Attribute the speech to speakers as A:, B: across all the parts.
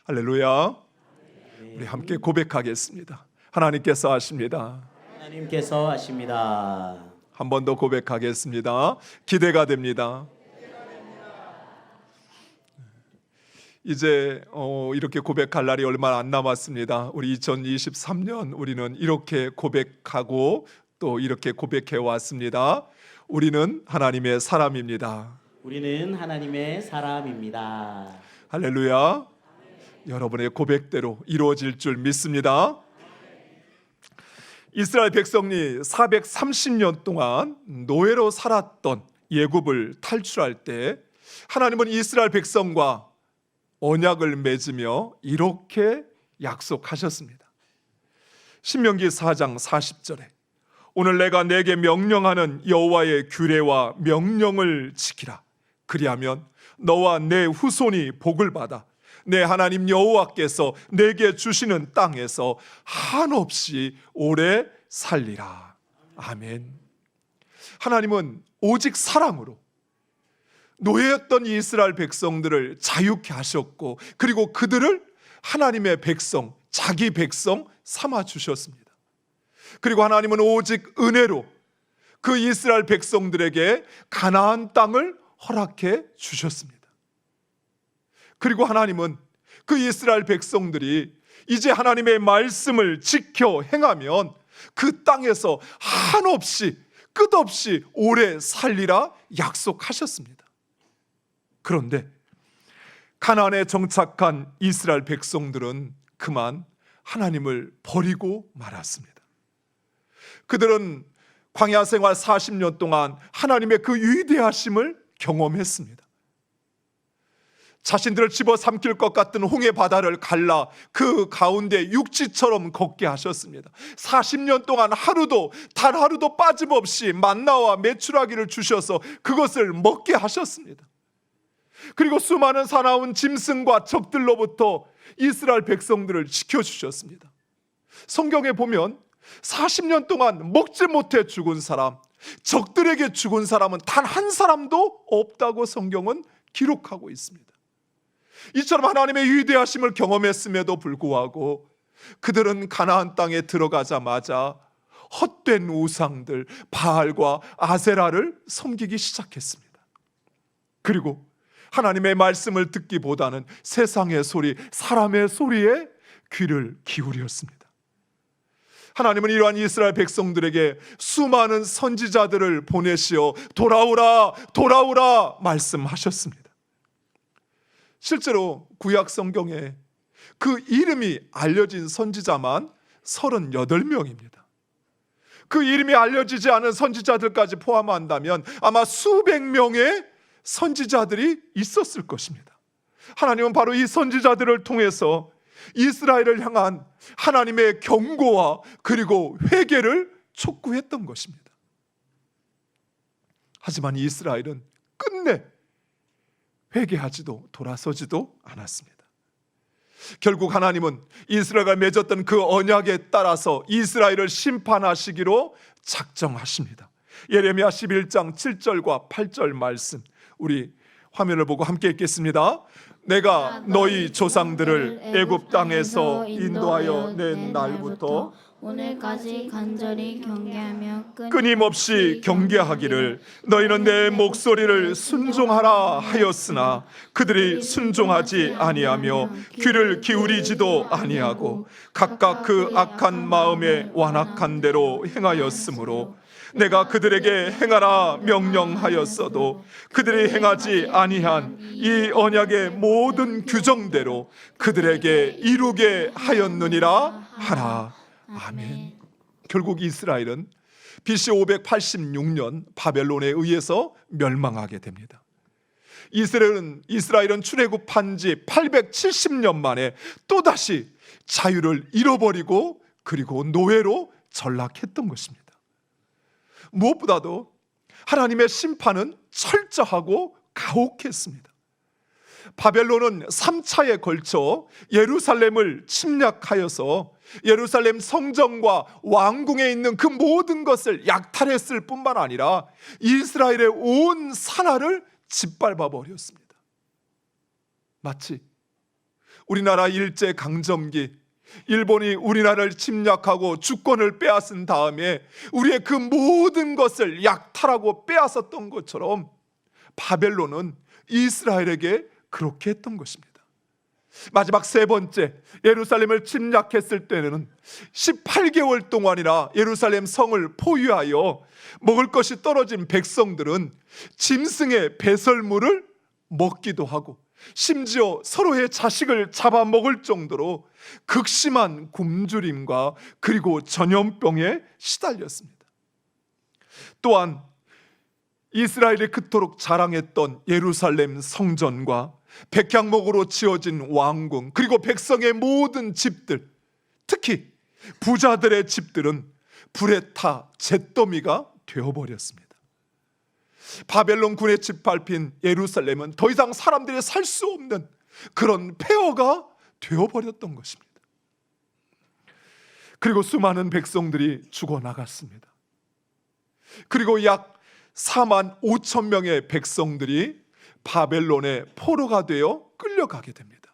A: 할렐루야. 우리 함께 고백하겠습니다. 하나님께서 하십니다.
B: 하나님께서 하십니다.
A: 한 번 더 고백하겠습니다. 기대가 됩니다. 이제 이렇게 고백할 날이 얼마 안 남았습니다. 우리 2023년 우리는 이렇게 고백하고 또 이렇게 고백해 왔습니다. 우리는 하나님의 사람입니다.
B: 우리는 하나님의 사람입니다.
A: 할렐루야. 여러분의 고백대로 이루어질 줄 믿습니다. 이스라엘 백성이 430년 동안 노예로 살았던 애굽을 탈출할 때 하나님은 이스라엘 백성과 언약을 맺으며 이렇게 약속하셨습니다. 신명기 4장 40절에 오늘 내가 내게 명령하는 여호와의 규례와 명령을 지키라. 그리하면 너와 내 후손이 복을 받아 내 하나님 여호와께서 내게 주시는 땅에서 한없이 오래 살리라. 아멘. 하나님은 오직 사랑으로 노예였던 이스라엘 백성들을 자유케 하셨고 그리고 그들을 하나님의 백성, 자기 백성 삼아 주셨습니다. 그리고 하나님은 오직 은혜로 그 이스라엘 백성들에게 가나안 땅을 허락해 주셨습니다. 그리고 하나님은 그 이스라엘 백성들이 이제 하나님의 말씀을 지켜 행하면 그 땅에서 한없이 끝없이 오래 살리라 약속하셨습니다. 그런데 가나안에 정착한 이스라엘 백성들은 그만 하나님을 버리고 말았습니다. 그들은 광야 생활 40년 동안 하나님의 그 위대하심을 경험했습니다. 자신들을 집어삼킬 것 같은 홍해 바다를 갈라 그 가운데 육지처럼 걷게 하셨습니다. 40년 동안 하루도 단 하루도 빠짐없이 만나와 메추라기를 주셔서 그것을 먹게 하셨습니다. 그리고 수많은 사나운 짐승과 적들로부터 이스라엘 백성들을 지켜주셨습니다. 성경에 보면 40년 동안 먹지 못해 죽은 사람, 적들에게 죽은 사람은 단 한 사람도 없다고 성경은 기록하고 있습니다. 이처럼 하나님의 위대하심을 경험했음에도 불구하고 그들은 가나안 땅에 들어가자마자 헛된 우상들 바알과 아세라를 섬기기 시작했습니다. 그리고 하나님의 말씀을 듣기보다는 세상의 소리, 사람의 소리에 귀를 기울였습니다. 하나님은 이러한 이스라엘 백성들에게 수많은 선지자들을 보내시어 돌아오라 돌아오라 말씀하셨습니다. 실제로 구약 성경에 그 이름이 알려진 선지자만 38명입니다. 그 이름이 알려지지 않은 선지자들까지 포함한다면 아마 수백 명의 선지자들이 있었을 것입니다. 하나님은 바로 이 선지자들을 통해서 이스라엘을 향한 하나님의 경고와 그리고 회개를 촉구했던 것입니다. 하지만 이스라엘은 끝내 회개하지도 돌아서지도 않았습니다. 결국 하나님은 이스라엘과 맺었던 그 언약에 따라서 이스라엘을 심판하시기로 작정하십니다. 예레미야 11장 7절과 8절 말씀 우리 화면을 보고 함께 읽겠습니다. 내가 너희 조상들을 애굽 땅에서 인도하여 낸 날부터
C: 오늘까지 간절히 경계하며
A: 끊임없이 경계하기를 너희는 내 목소리를 순종하라 하였으나 그들이 순종하지 아니하며 귀를 기울이지도 아니하고 각각 그 악한 마음에 완악한 대로 행하였으므로 내가 그들에게 행하라 명령하였어도 그들이 행하지 아니한 이 언약의 모든 규정대로 그들에게 이루게 하였느니라 하라. 아멘. 결국 이스라엘은 BC 586년 바벨론에 의해서 멸망하게 됩니다. 이스라엘은 출애굽한 지 870년 만에 또다시 자유를 잃어버리고 그리고 노예로 전락했던 것입니다. 무엇보다도 하나님의 심판은 철저하고 가혹했습니다. 바벨론은 3차에 걸쳐 예루살렘을 침략하여서 예루살렘 성전과 왕궁에 있는 그 모든 것을 약탈했을 뿐만 아니라 이스라엘의 온 산하를 짓밟아 버렸습니다. 마치 우리나라 일제 강점기, 일본이 우리나라를 침략하고 주권을 빼앗은 다음에 우리의 그 모든 것을 약탈하고 빼앗았던 것처럼 바벨론은 이스라엘에게 그렇게 했던 것입니다. 마지막 세 번째, 예루살렘을 침략했을 때는 18개월 동안이나 예루살렘 성을 포위하여 먹을 것이 떨어진 백성들은 짐승의 배설물을 먹기도 하고 심지어 서로의 자식을 잡아먹을 정도로 극심한 굶주림과 그리고 전염병에 시달렸습니다. 또한 이스라엘이 그토록 자랑했던 예루살렘 성전과 백향목으로 지어진 왕궁, 그리고 백성의 모든 집들, 특히 부자들의 집들은 불에 타 잿더미가 되어버렸습니다. 바벨론 군에 짓밟힌 예루살렘은 더 이상 사람들이 살 수 없는 그런 폐허가 되어버렸던 것입니다. 그리고 수많은 백성들이 죽어나갔습니다. 그리고 약 4만 5천 명의 백성들이 바벨론의 포로가 되어 끌려가게 됩니다.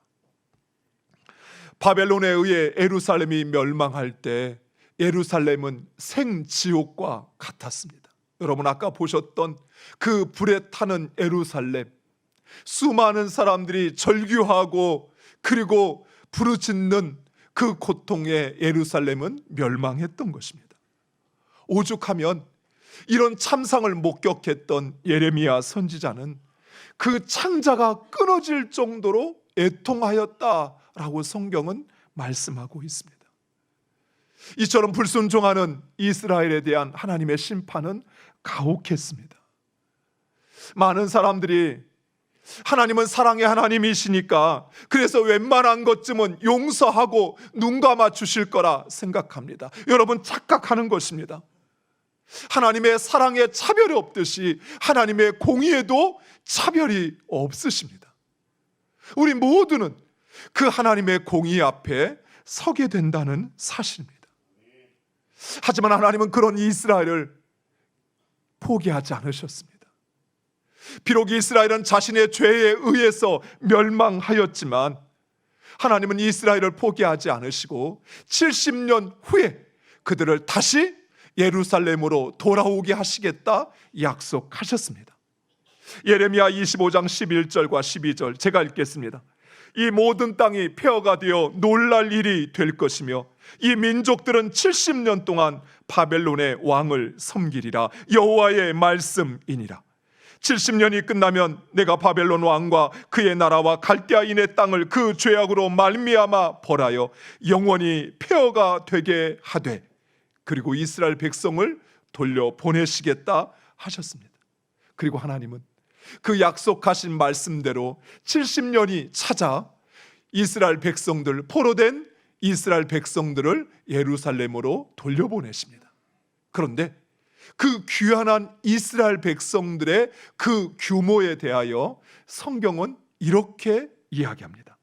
A: 바벨론에 의해 예루살렘이 멸망할 때 예루살렘은 생지옥과 같았습니다. 여러분 아까 보셨던 그 불에 타는 예루살렘, 수많은 사람들이 절규하고 그리고 부르짖는 그 고통에 예루살렘은 멸망했던 것입니다. 오죽하면 이런 참상을 목격했던 예레미야 선지자는 그 창자가 끊어질 정도로 애통하였다라고 성경은 말씀하고 있습니다. 이처럼 불순종하는 이스라엘에 대한 하나님의 심판은 가혹했습니다. 많은 사람들이 하나님은 사랑의 하나님이시니까 그래서 웬만한 것쯤은 용서하고 눈 감아 주실 거라 생각합니다. 여러분 착각하는 것입니다. 하나님의 사랑에 차별이 없듯이 하나님의 공의에도 차별이 없으십니다. 우리 모두는 그 하나님의 공의 앞에 서게 된다는 사실입니다. 하지만 하나님은 그런 이스라엘을 포기하지 않으셨습니다. 비록 이스라엘은 자신의 죄에 의해서 멸망하였지만 하나님은 이스라엘을 포기하지 않으시고 70년 후에 그들을 다시 예루살렘으로 돌아오게 하시겠다 약속하셨습니다. 예레미야 25장 11절과 12절 제가 읽겠습니다. 이 모든 땅이 폐허가 되어 놀랄 일이 될 것이며 이 민족들은 70년 동안 바벨론의 왕을 섬기리라. 여호와의 말씀이니라. 70년이 끝나면 내가 바벨론 왕과 그의 나라와 갈대아인의 땅을 그 죄악으로 말미암아 벌하여 영원히 폐허가 되게 하되 그리고 이스라엘 백성을 돌려 보내시겠다 하셨습니다. 그리고 하나님은 그 약속하신 말씀대로 70년이 찾아 이스라엘 백성들, 포로된 이스라엘 백성들을 예루살렘으로 돌려보내십니다. 그런데 그 귀환한 이스라엘 백성들의 그 규모에 대하여 성경은 이렇게 이야기합니다.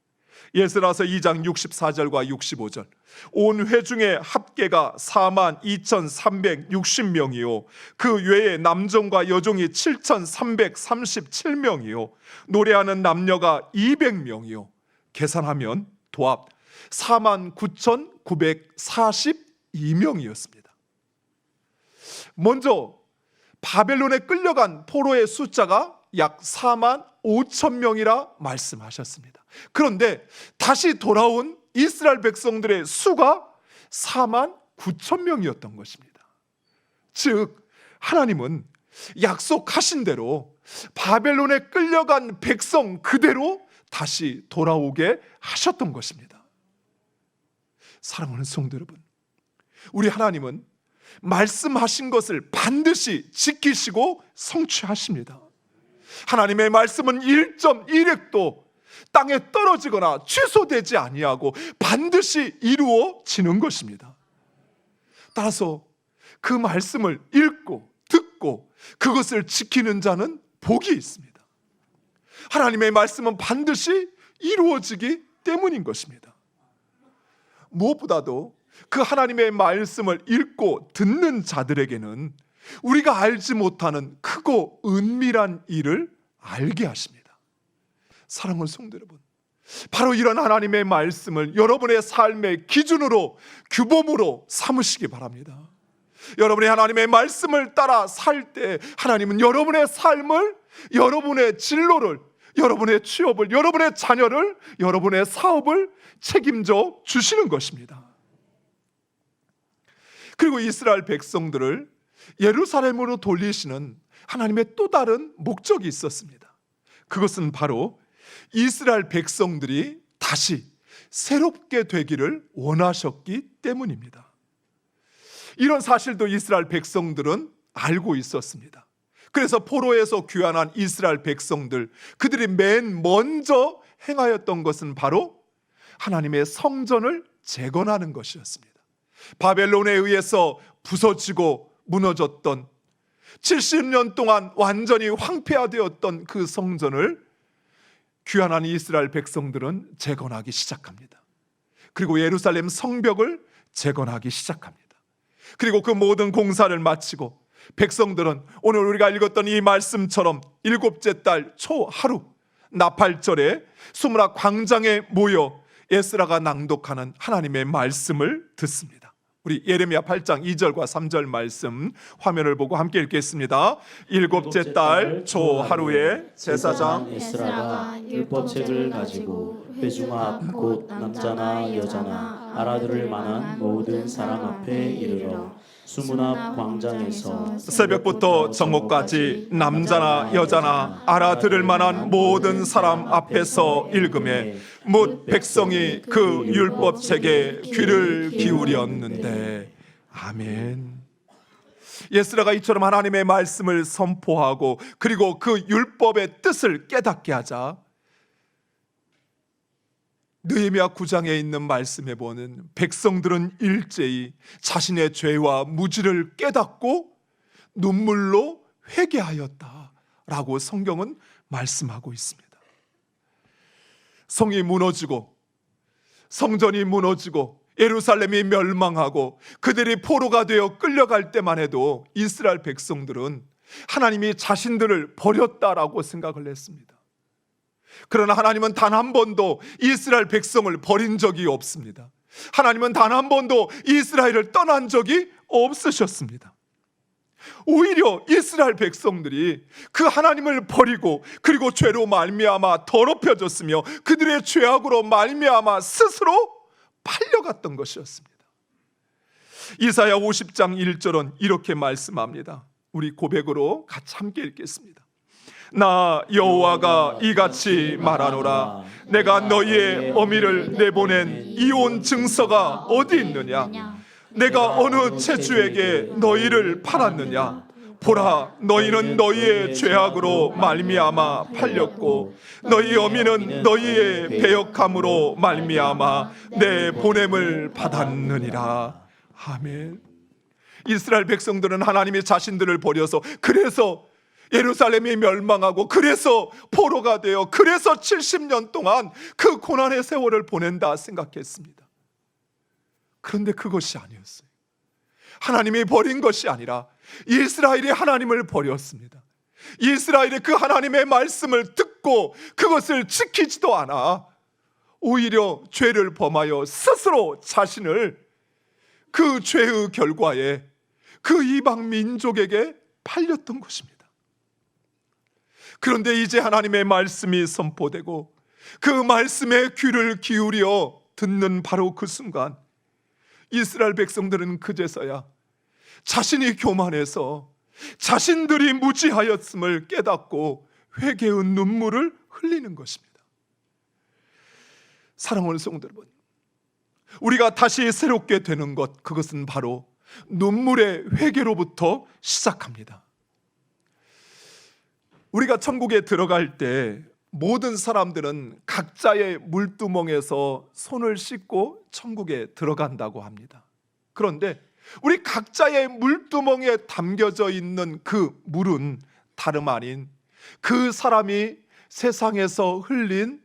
A: 예스라서 2장 64절과 65절 온 회중의 합계가 42,360명이요 그 외에 남종과 여종이 7,337명이요 노래하는 남녀가 200명이요 계산하면 도합 49,942명이었습니다. 먼저 바벨론에 끌려간 포로의 숫자가 약 4만 5천 명이라 말씀하셨습니다. 그런데 다시 돌아온 이스라엘 백성들의 수가 4만 9천 명이었던 것입니다. 즉 하나님은 약속하신 대로 바벨론에 끌려간 백성 그대로 다시 돌아오게 하셨던 것입니다. 사랑하는 성도 여러분, 우리 하나님은 말씀하신 것을 반드시 지키시고 성취하십니다. 하나님의 말씀은 1.1획도 땅에 떨어지거나 취소되지 아니하고 반드시 이루어지는 것입니다. 따라서 그 말씀을 읽고 듣고 그것을 지키는 자는 복이 있습니다. 하나님의 말씀은 반드시 이루어지기 때문인 것입니다. 무엇보다도 그 하나님의 말씀을 읽고 듣는 자들에게는 우리가 알지 못하는 크고 은밀한 일을 알게 하십니다. 사랑하는 성도 여러분, 바로 이런 하나님의 말씀을 여러분의 삶의 기준으로, 규범으로 삼으시기 바랍니다. 여러분이 하나님의 말씀을 따라 살 때 하나님은 여러분의 삶을, 여러분의 진로를, 여러분의 취업을, 여러분의 자녀를, 여러분의 사업을 책임져 주시는 것입니다. 그리고 이스라엘 백성들을 예루살렘으로 돌리시는 하나님의 또 다른 목적이 있었습니다. 그것은 바로 이스라엘 백성들이 다시 새롭게 되기를 원하셨기 때문입니다. 이런 사실도 이스라엘 백성들은 알고 있었습니다. 그래서 포로에서 귀환한 이스라엘 백성들, 그들이 맨 먼저 행하였던 것은 바로 하나님의 성전을 재건하는 것이었습니다. 바벨론에 의해서 부서지고 무너졌던 70년 동안 완전히 황폐화되었던 그 성전을 귀환한 이스라엘 백성들은 재건하기 시작합니다. 그리고 예루살렘 성벽을 재건하기 시작합니다. 그리고 그 모든 공사를 마치고 백성들은 오늘 우리가 읽었던 이 말씀처럼 일곱째 달 초하루 나팔절에 수므라 광장에 모여 에스라가 낭독하는 하나님의 말씀을 듣습니다. 우리 예레미야 8장 2절과 3절 말씀 화면을 보고 함께 읽겠습니다. 일곱째 달 초하루에 제사장
B: 에스라가 율법책을 가지고 회중 앞 곧 남자나 여자나 알아들을 만한 모든 사람 앞에 이르러 수문 앞 광장에서
A: 새벽부터 정오까지 남자나 여자나 알아들을 만한 모든 사람 앞에서 읽음에 뭇 백성이 그 율법책에 귀를 기울였는데. 아멘. 에스라가 이처럼 하나님의 말씀을 선포하고 그리고 그 율법의 뜻을 깨닫게 하자 느헤미야 9장에 있는 말씀에 보는 백성들은 일제히 자신의 죄와 무지를 깨닫고 눈물로 회개하였다라고 성경은 말씀하고 있습니다. 성이 무너지고 성전이 무너지고 예루살렘이 멸망하고 그들이 포로가 되어 끌려갈 때만 해도 이스라엘 백성들은 하나님이 자신들을 버렸다라고 생각을 했습니다. 그러나 하나님은 단 한 번도 이스라엘 백성을 버린 적이 없습니다. 하나님은 단 한 번도 이스라엘을 떠난 적이 없으셨습니다. 오히려 이스라엘 백성들이 그 하나님을 버리고 그리고 죄로 말미암아 더럽혀졌으며 그들의 죄악으로 말미암아 스스로 팔려갔던 것이었습니다. 이사야 50장 1절은 이렇게 말씀합니다. 우리 고백으로 같이 함께 읽겠습니다. 나 여호와가 이같이 말하노라. 내가 너희의 어미를 내보낸 이혼 증서가 어디 있느냐? 내가 어느 체주에게 너희를 팔았느냐? 보라, 너희는 너희의 죄악으로 말미암아 팔렸고 너희 어미는 너희의 배역함으로 말미암아 내 보냄을 받았느니라. 아멘. 이스라엘 백성들은 하나님이 자신들을 버려서 그래서 예루살렘이 멸망하고 그래서 포로가 되어 그래서 70년 동안 그 고난의 세월을 보낸다 생각했습니다. 그런데 그것이 아니었어요. 하나님이 버린 것이 아니라 이스라엘이 하나님을 버렸습니다. 이스라엘이 그 하나님의 말씀을 듣고 그것을 지키지도 않아 오히려 죄를 범하여 스스로 자신을 그 죄의 결과에 그 이방 민족에게 팔렸던 것입니다. 그런데 이제 하나님의 말씀이 선포되고 그 말씀에 귀를 기울여 듣는 바로 그 순간 이스라엘 백성들은 그제서야 자신이 교만해서 자신들이 무지하였음을 깨닫고 회개의 눈물을 흘리는 것입니다. 사랑하는 성도 여러분, 우리가 다시 새롭게 되는 것, 그것은 바로 눈물의 회개로부터 시작합니다. 우리가 천국에 들어갈 때 모든 사람들은 각자의 물두멍에서 손을 씻고 천국에 들어간다고 합니다. 그런데 우리 각자의 물두멍에 담겨져 있는 그 물은 다름 아닌 그 사람이 세상에서 흘린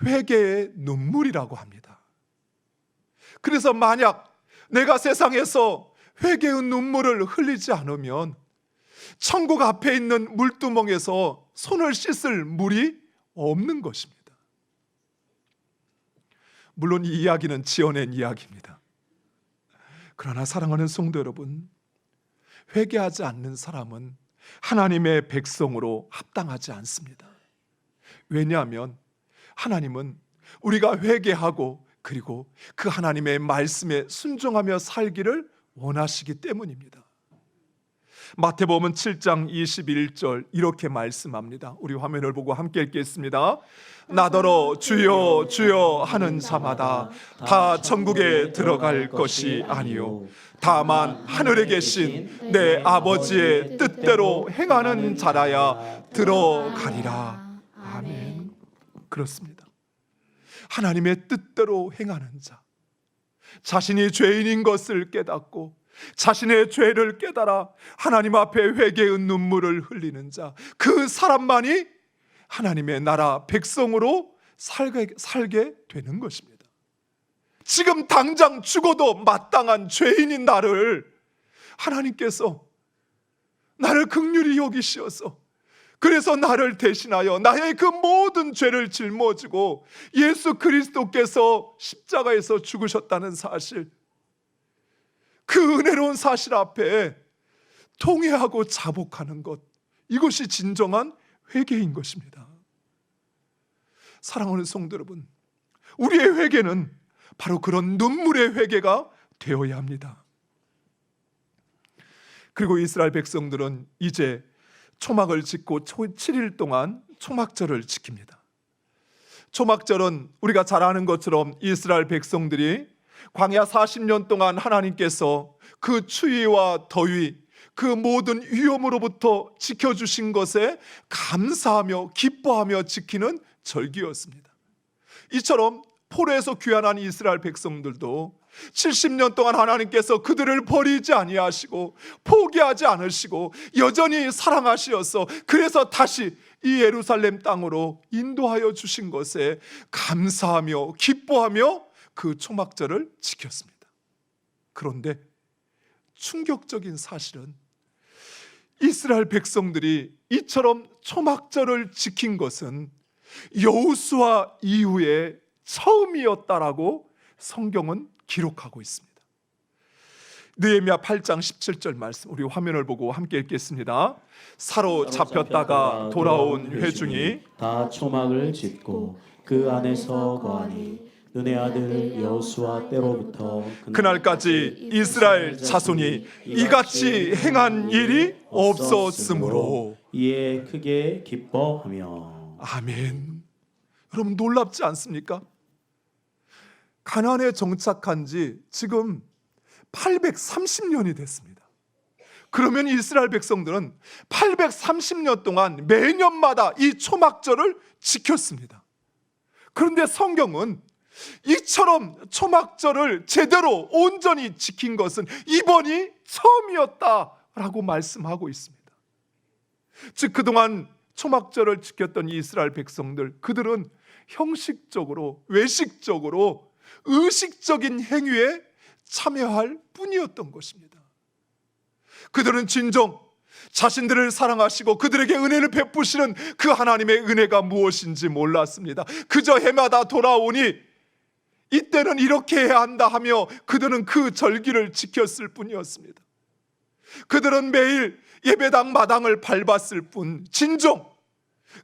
A: 회개의 눈물이라고 합니다. 그래서 만약 내가 세상에서 회개의 눈물을 흘리지 않으면 천국 앞에 있는 물두멍에서 손을 씻을 물이 없는 것입니다. 물론 이 이야기는 지어낸 이야기입니다. 그러나 사랑하는 성도 여러분, 회개하지 않는 사람은 하나님의 백성으로 합당하지 않습니다. 왜냐하면 하나님은 우리가 회개하고 그리고 그 하나님의 말씀에 순종하며 살기를 원하시기 때문입니다. 마태복음 7장 21절 이렇게 말씀합니다. 우리 화면을 보고 함께 읽겠습니다. 나더러 주여 주여 하는 자마다 다 천국에 들어갈 것이 아니요 다만 하늘에 계신 내 아버지의 뜻대로 행하는 자라야 들어가리라. 아멘. 그렇습니다. 하나님의 뜻대로 행하는 자, 자신이 죄인인 것을 깨닫고 자신의 죄를 깨달아 하나님 앞에 회개의 눈물을 흘리는 자, 그 사람만이 하나님의 나라 백성으로 살게 되는 것입니다. 지금 당장 죽어도 마땅한 죄인인 나를 하나님께서 나를 긍휼히 여기시어서 그래서 나를 대신하여 나의 그 모든 죄를 짊어지고 예수 그리스도께서 십자가에서 죽으셨다는 사실, 그 은혜로운 사실 앞에 통회하고 자복하는 것, 이것이 진정한 회개인 것입니다. 사랑하는 성도 여러분, 우리의 회개는 바로 그런 눈물의 회개가 되어야 합니다. 그리고 이스라엘 백성들은 이제 초막을 짓고 7일 동안 초막절을 지킵니다. 초막절은 우리가 잘 아는 것처럼 이스라엘 백성들이 광야 40년 동안 하나님께서 그 추위와 더위, 그 모든 위험으로부터 지켜주신 것에 감사하며 기뻐하며 지키는 절기였습니다. 이처럼 포로에서 귀환한 이스라엘 백성들도 70년 동안 하나님께서 그들을 버리지 아니하시고 포기하지 않으시고 여전히 사랑하시어서 그래서 다시 이 예루살렘 땅으로 인도하여 주신 것에 감사하며 기뻐하며 그 초막절을 지켰습니다. 그런데 충격적인 사실은 이스라엘 백성들이 이처럼 초막절을 지킨 것은 여호수아 이후에 처음이었다라고 성경은 기록하고 있습니다. 느헤미야 8장 17절 말씀, 우리 화면을 보고 함께 읽겠습니다. 사로잡혔다가 돌아온 회중이
B: 다 초막을 짓고 그 안에서 거하니 눈의 아들 여호수아 때로부터
A: 그날까지 이스라엘 자손이 이같이 행한 일이 없었으므로.
B: 이에 크게 기뻐하며.
A: 아멘. 여러분 놀랍지 않습니까? 가나안에 정착한 지 지금 830년이 됐습니다. 그러면 이스라엘 백성들은 830년 동안 매년마다 이 초막절을 지켰습니다. 그런데 성경은 이처럼 초막절을 제대로 온전히 지킨 것은 이번이 처음이었다라고 말씀하고 있습니다. 즉 그동안 초막절을 지켰던 이스라엘 백성들, 그들은 형식적으로, 외식적으로, 의식적인 행위에 참여할 뿐이었던 것입니다. 그들은 진정 자신들을 사랑하시고 그들에게 은혜를 베푸시는 그 하나님의 은혜가 무엇인지 몰랐습니다. 그저 해마다 돌아오니 이때는 이렇게 해야 한다 하며 그들은 그 절기를 지켰을 뿐이었습니다. 그들은 매일 예배당 마당을 밟았을 뿐 진정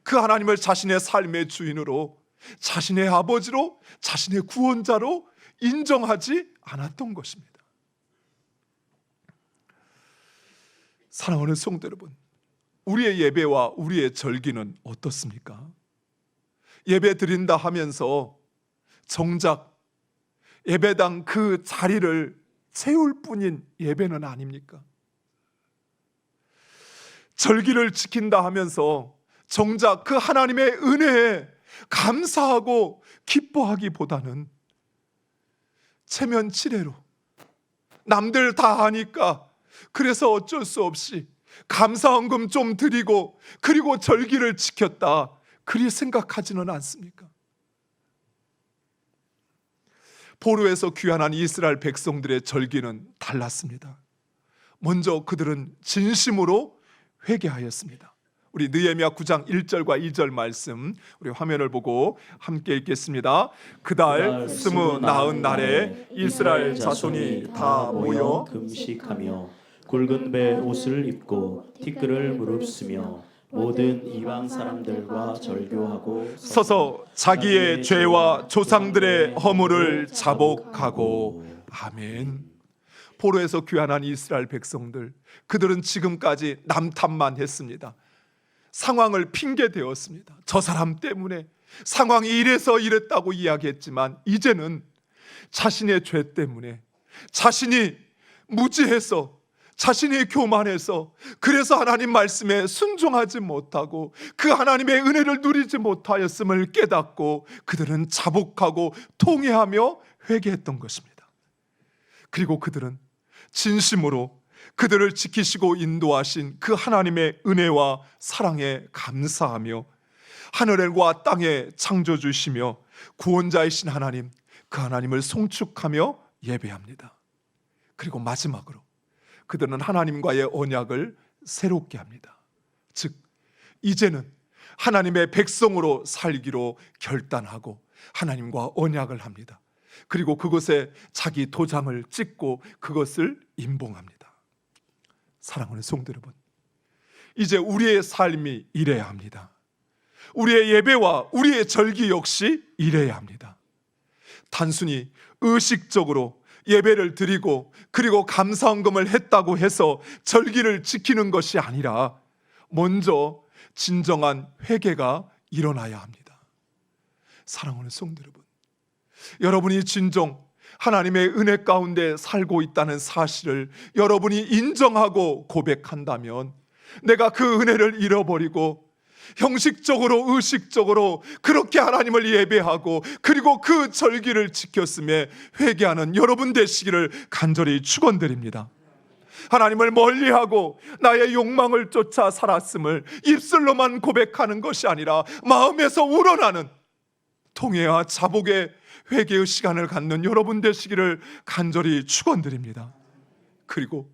A: 그 하나님을 자신의 삶의 주인으로, 자신의 아버지로, 자신의 구원자로 인정하지 않았던 것입니다. 사랑하는 성도 여러분, 우리의 예배와 우리의 절기는 어떻습니까? 예배 드린다 하면서 정작 예배당 그 자리를 채울 뿐인 예배는 아닙니까? 절기를 지킨다 하면서 정작 그 하나님의 은혜에 감사하고 기뻐하기보다는 체면치레로 남들 다 하니까 그래서 어쩔 수 없이 감사헌금 좀 드리고 그리고 절기를 지켰다, 그리 생각하지는 않습니까? 포로에서 귀환한 이스라엘 백성들의 절기는 달랐습니다. 먼저 그들은 진심으로 회개하였습니다. 우리 느헤미야 9장 1절과 2절 말씀 우리 화면을 보고 함께 읽겠습니다. 그달 29 날에 이스라엘 자손이 다 모여
B: 금식하며 굵은 배 옷을 입고 티끌을 무릅쓰며 모든 이방 사람들과 절교하고
A: 서서 자기의 죄와 조상들의 허물을 자복하고. 아멘. 포로에서 귀환한 이스라엘 백성들, 그들은 지금까지 남탓만 했습니다. 상황을 핑계 대었습니다. 저 사람 때문에 상황이 이래서 이랬다고 이야기했지만 이제는 자신의 죄 때문에, 자신이 무지해서, 자신이 교만해서, 그래서 하나님 말씀에 순종하지 못하고 그 하나님의 은혜를 누리지 못하였음을 깨닫고 그들은 자복하고 통회하며 회개했던 것입니다. 그리고 그들은 진심으로 그들을 지키시고 인도하신 그 하나님의 은혜와 사랑에 감사하며 하늘과 땅에 창조주시며 구원자이신 하나님, 그 하나님을 송축하며 예배합니다. 그리고 마지막으로 그들은 하나님과의 언약을 새롭게 합니다. 즉 이제는 하나님의 백성으로 살기로 결단하고 하나님과 언약을 합니다. 그리고 그곳에 자기 도장을 찍고 그것을 임봉합니다. 사랑하는 성도 여러분, 이제 우리의 삶이 이래야 합니다. 우리의 예배와 우리의 절기 역시 이래야 합니다. 단순히 의식적으로 예배를 드리고 그리고 감사헌금을 했다고 해서 절기를 지키는 것이 아니라 먼저 진정한 회개가 일어나야 합니다. 사랑하는 성도 여러분, 여러분이 진정 하나님의 은혜 가운데 살고 있다는 사실을 여러분이 인정하고 고백한다면, 내가 그 은혜를 잃어버리고 형식적으로 의식적으로 그렇게 하나님을 예배하고 그리고 그 절기를 지켰음에 회개하는 여러분 되시기를 간절히 축원드립니다. 하나님을 멀리하고 나의 욕망을 쫓아 살았음을 입술로만 고백하는 것이 아니라 마음에서 우러나는 통회와 자복의 회개의 시간을 갖는 여러분 되시기를 간절히 축원드립니다. 그리고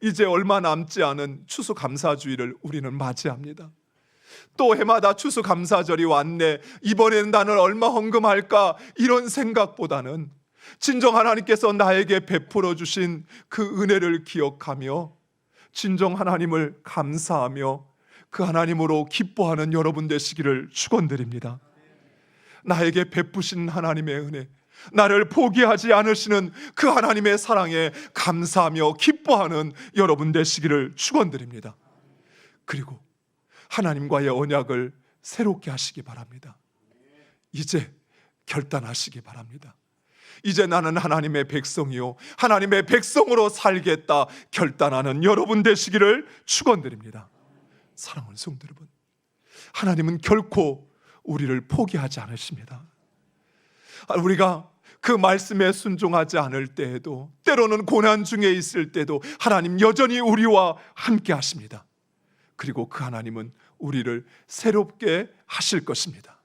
A: 이제 얼마 남지 않은 추수감사주일을 우리는 맞이합니다. 또 해마다 추수감사절이 왔네, 이번에는 나는 얼마 헌금할까, 이런 생각보다는 진정 하나님께서 나에게 베풀어 주신 그 은혜를 기억하며 진정 하나님을 감사하며 그 하나님으로 기뻐하는 여러분 되시기를 축원드립니다. 나에게 베푸신 하나님의 은혜, 나를 포기하지 않으시는 그 하나님의 사랑에 감사하며 기뻐하는 여러분 되시기를 축원드립니다. 그리고 하나님과의 언약을 새롭게 하시기 바랍니다. 이제 결단하시기 바랍니다. 이제 나는 하나님의 백성이요 하나님의 백성으로 살겠다 결단하는 여러분 되시기를 축원드립니다. 사랑하는 성도 여러분, 하나님은 결코 우리를 포기하지 않으십니다. 우리가 그 말씀에 순종하지 않을 때에도, 때로는 고난 중에 있을 때도 하나님 여전히 우리와 함께 하십니다. 그리고 그 하나님은 우리를 새롭게 하실 것입니다.